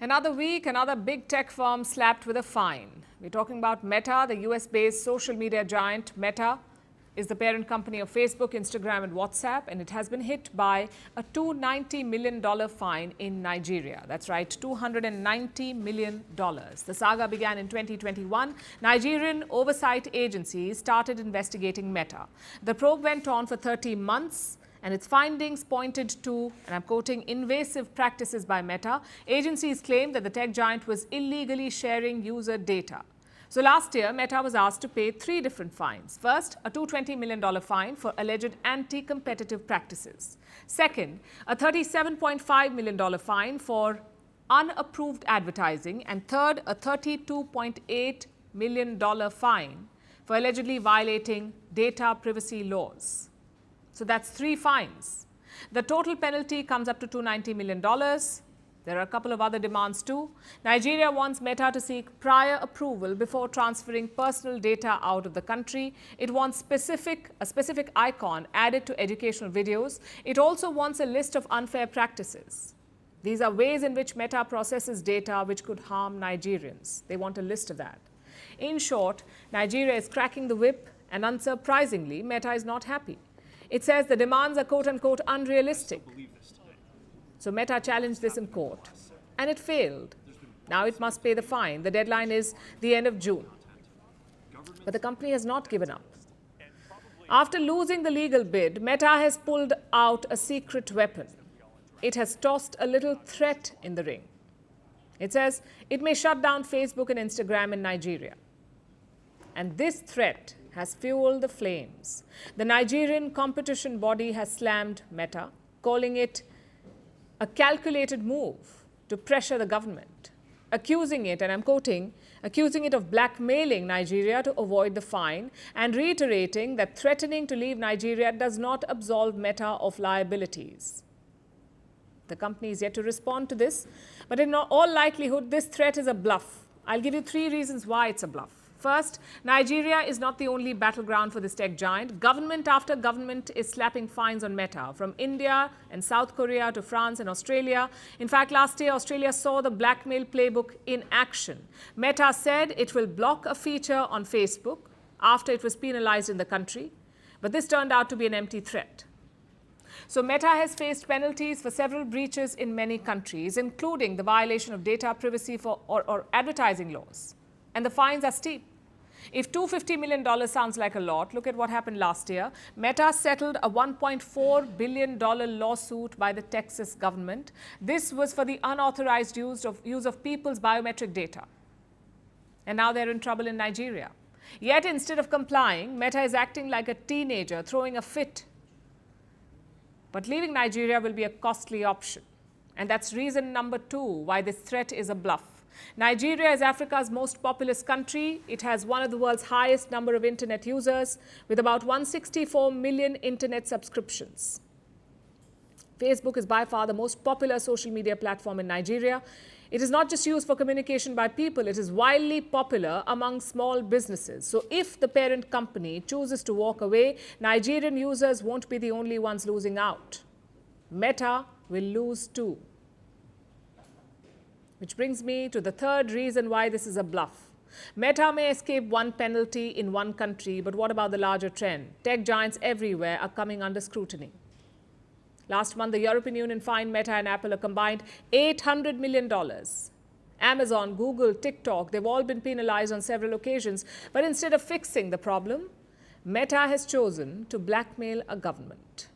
Another week, another big tech firm slapped with a fine. We're talking about Meta, the US-based social media giant. Meta is the parent company of Facebook, Instagram and WhatsApp, and it has been hit by a $290 million fine in Nigeria. That's right, $290 million. The saga began in 2021. Nigerian oversight agencies started investigating Meta. The probe went on for 30 months. And its findings pointed to, and I'm quoting, invasive practices by Meta. Agencies claimed that the tech giant was illegally sharing user data. So last year, Meta was asked to pay 3 different fines. First, a $220 million fine for alleged anti-competitive practices. Second, a $37.5 million fine for unapproved advertising. And third, a $32.8 million fine for allegedly violating data privacy laws. So that's 3 fines. The total penalty comes up to $290 million. There are a couple of other demands too. Nigeria wants Meta to seek prior approval before transferring personal data out of the country. It wants a specific icon added to educational videos. It also wants a list of unfair practices. These are ways in which Meta processes data which could harm Nigerians. They want a list of that. In short, Nigeria is cracking the whip, and unsurprisingly, Meta is not happy. It says the demands are quote-unquote unrealistic. So Meta challenged this in court, and it failed. Now it must pay the fine. The deadline is the end of June. But the company has not given up. After losing the legal bid, Meta has pulled out a secret weapon. It has tossed a little threat in the ring. It says it may shut down Facebook and Instagram in Nigeria. And this threat has fueled the flames. The Nigerian competition body has slammed Meta, calling it a calculated move to pressure the government, accusing it, and I'm quoting, accusing it of blackmailing Nigeria to avoid the fine, and reiterating that threatening to leave Nigeria does not absolve Meta of liabilities. The company is yet to respond to this, but in all likelihood, this threat is a bluff. I'll give you 3 reasons why it's a bluff. First, Nigeria is not the only battleground for this tech giant. Government after government is slapping fines on Meta, from India and South Korea to France and Australia. In fact, last year, Australia saw the blackmail playbook in action. Meta said it will block a feature on Facebook after it was penalized in the country. But this turned out to be an empty threat. So Meta has faced penalties for several breaches in many countries, including the violation of data privacy or advertising laws. And the fines are steep. If $250 million sounds like a lot, look at what happened last year. Meta settled a $1.4 billion lawsuit by the Texas government. This was for the unauthorized use of people's biometric data. And now they're in trouble in Nigeria. Yet instead of complying, Meta is acting like a teenager, throwing a fit. But leaving Nigeria will be a costly option. And that's reason number 2 why this threat is a bluff. Nigeria is Africa's most populous country. It has one of the world's highest number of internet users, with about 164 million internet subscriptions. Facebook is by far the most popular social media platform in Nigeria. It is not just used for communication by people, it is wildly popular among small businesses. So if the parent company chooses to walk away, Nigerian users won't be the only ones losing out. Meta will lose too. Which brings me to the 3rd reason why this is a bluff. Meta may escape one penalty in one country, but what about the larger trend? Tech giants everywhere are coming under scrutiny. Last month, the European Union fined Meta and Apple a combined $800 million. Amazon, Google, TikTok, they've all been penalized on several occasions. But instead of fixing the problem, Meta has chosen to blackmail a government.